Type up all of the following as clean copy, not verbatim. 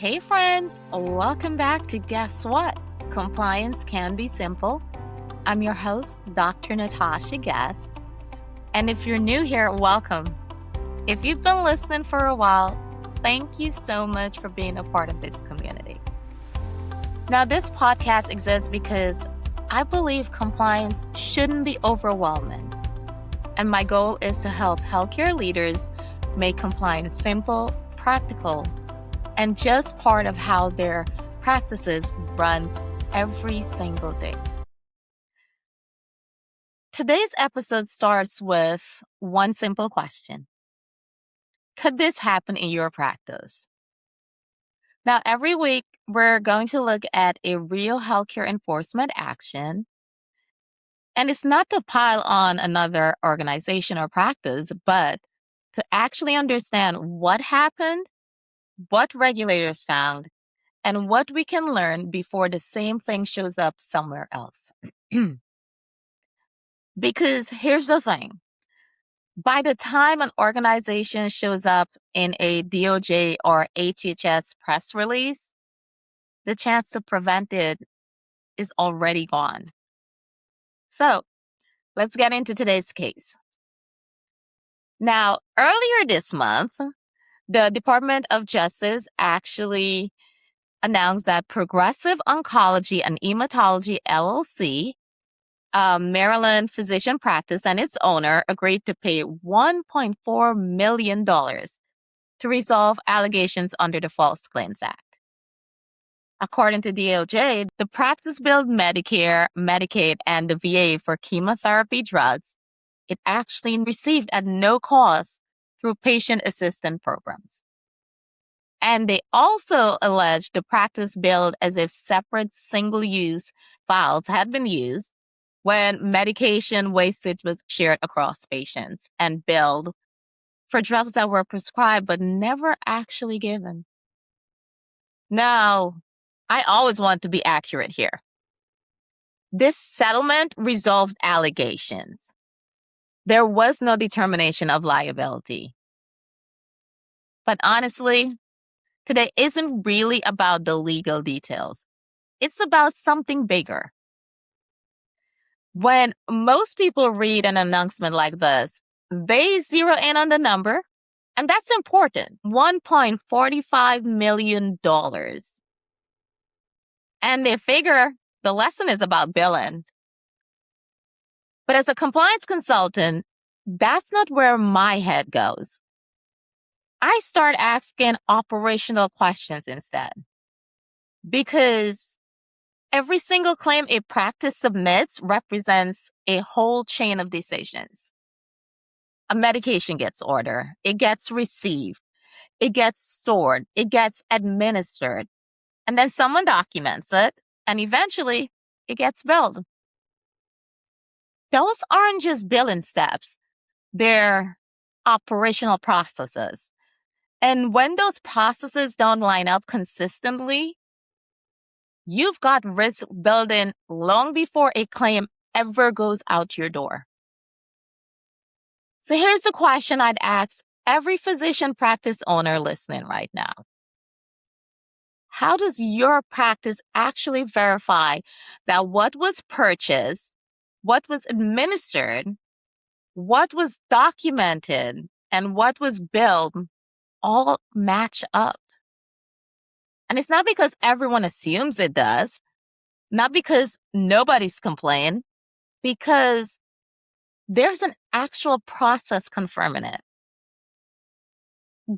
Hey friends, welcome back to Guess What? Compliance Can Be Simple. I'm your host, Dr. Natasha Guess. And if you're new here, welcome. If you've been listening for a while, thank you so much for being a part of this community. Now, this podcast exists because I believe compliance shouldn't be overwhelming. And my goal is to help healthcare leaders make compliance simple, practical, and just part of how their practices runs every single day. Today's episode starts with one simple question. Could this happen in your practice? Now, every week, we're going to look at a real healthcare enforcement action. And it's not to pile on another organization or practice, but to actually understand what happened, what regulators found, and what we can learn before the same thing shows up somewhere else. Because here's the thing. By the time an organization shows up in a DOJ or HHS press release, the chance to prevent it is already gone. So let's get into today's case. Now, earlier this month, the Department of Justice actually announced that Progressive Oncology and Hematology LLC, Maryland physician practice, and its owner agreed to pay $1.4 million to resolve allegations under the False Claims Act. According to DOJ, the practice billed Medicare, Medicaid, and the VA for chemotherapy drugs it actually received at no cost through patient assistance programs. And they also alleged the practice billed as if separate single-use files had been used when medication wastage was shared across patients and billed for drugs that were prescribed but never actually given. Now, I always want to be accurate here. This settlement resolved allegations. There was no determination of liability. But honestly, today isn't really about the legal details. It's about something bigger. When most people read an announcement like this, they zero in on the number, and that's important, $1.45 million. And they figure the lesson is about billing. But as a compliance consultant, that's not where my head goes. I start asking operational questions instead. Because every single claim a practice submits represents a whole chain of decisions. A medication gets ordered, it gets received, it gets stored, it gets administered, and then someone documents it, and eventually it gets billed. Those aren't just billing steps, they're operational processes. And when those processes don't line up consistently, you've got risk building long before a claim ever goes out your door. So here's the question I'd ask every physician practice owner listening right now. How does your practice actually verify that what was purchased, what was administered, what was documented, and what was billed all match up? And it's not because everyone assumes it does, not because nobody's complained, because there's an actual process confirming it.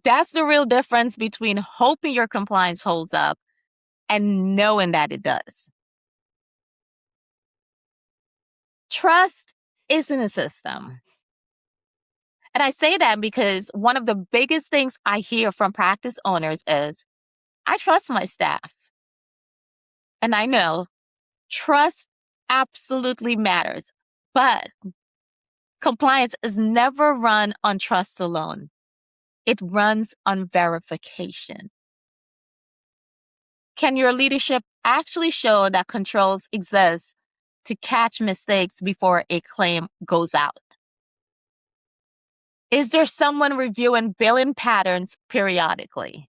That's the real difference between hoping your compliance holds up and knowing that it does. Trust isn't a system. And I say that because one of the biggest things I hear from practice owners is, I trust my staff. And I know trust absolutely matters, but compliance is never run on trust alone. It runs on verification. Can your leadership actually show that controls exist to catch mistakes before a claim goes out? Is there someone reviewing billing patterns periodically?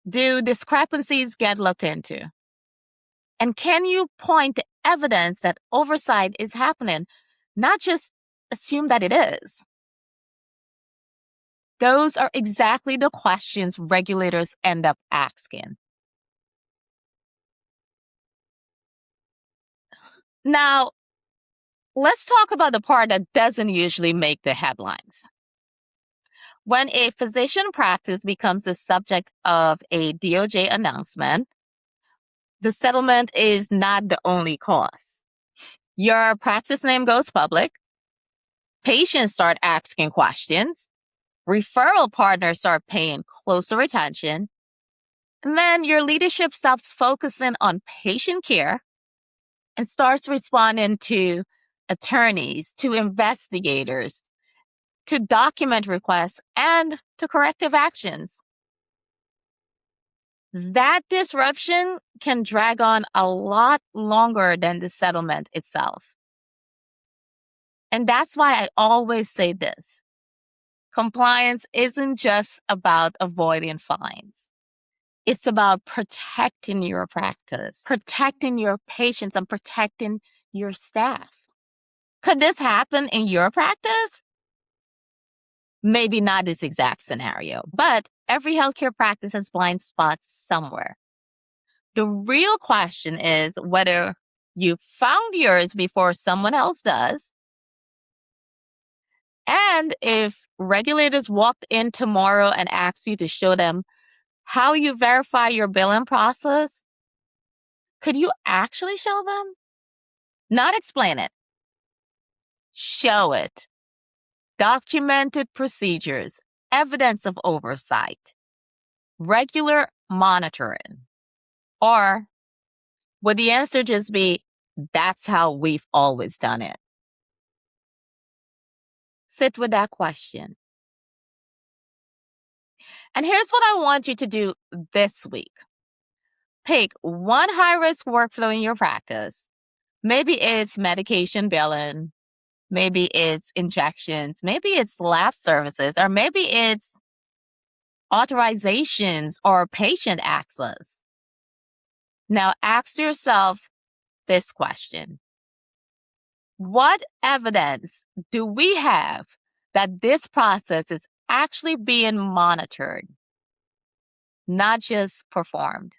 Do discrepancies get looked into? And can you point to evidence that oversight is happening, not just assume that it is? Those are exactly the questions regulators end up asking. Now, let's talk about the part that doesn't usually make the headlines. When a physician practice becomes the subject of a DOJ announcement, the settlement is not the only cause. Your practice name goes public, patients start asking questions, referral partners start paying closer attention, and then your leadership stops focusing on patient care and starts responding to attorneys, to investigators, to document requests, and to corrective actions. That disruption can drag on a lot longer than the settlement itself. And that's why I always say this. Compliance isn't just about avoiding fines. It's about protecting your practice, protecting your patients, and protecting your staff. Could this happen in your practice? Maybe not this exact scenario, but every healthcare practice has blind spots somewhere. The real question is whether you found yours before someone else does. And if regulators walked in tomorrow and asked you to show them how you verify your billing process, could you actually show them? Not explain it. Show it. Documented procedures, evidence of oversight, regular monitoring. Or would the answer just be, that's how we've always done it? Sit with that question. And here's what I want you to do this week. Pick one high-risk workflow in your practice. Maybe it's medication billing. Maybe it's injections. Maybe it's lab services. Or maybe it's authorizations or patient access. Now ask yourself this question. What evidence do we have that this process is actually being monitored, not just performed?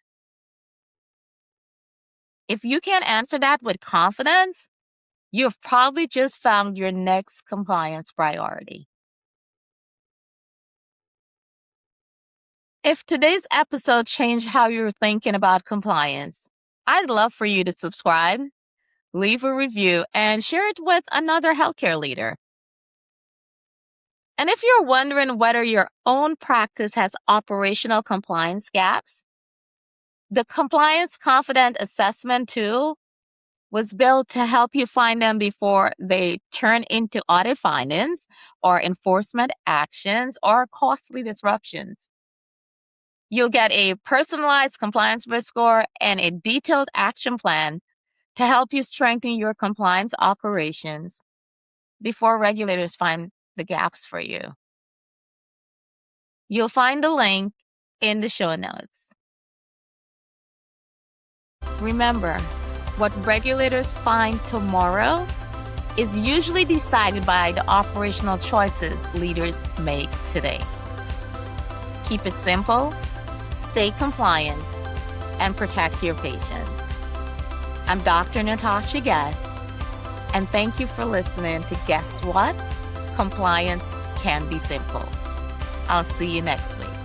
If you can answer that with confidence, you've probably just found your next compliance priority. If today's episode changed how you're thinking about compliance, I'd love for you to subscribe, leave a review, and share it with another healthcare leader. And if you're wondering whether your own practice has operational compliance gaps, the Compliance Confident Assessment tool was built to help you find them before they turn into audit findings or enforcement actions or costly disruptions. You'll get a personalized compliance risk score and a detailed action plan to help you strengthen your compliance operations before regulators find the gaps for you. You'll find the link in the show notes. Remember, what regulators find tomorrow is usually decided by the operational choices leaders make today. Keep it simple, stay compliant, and protect your patients. I'm Dr. Natasha Guess, and thank you for listening to Guess What? Compliance Can Be Simple. I'll see you next week.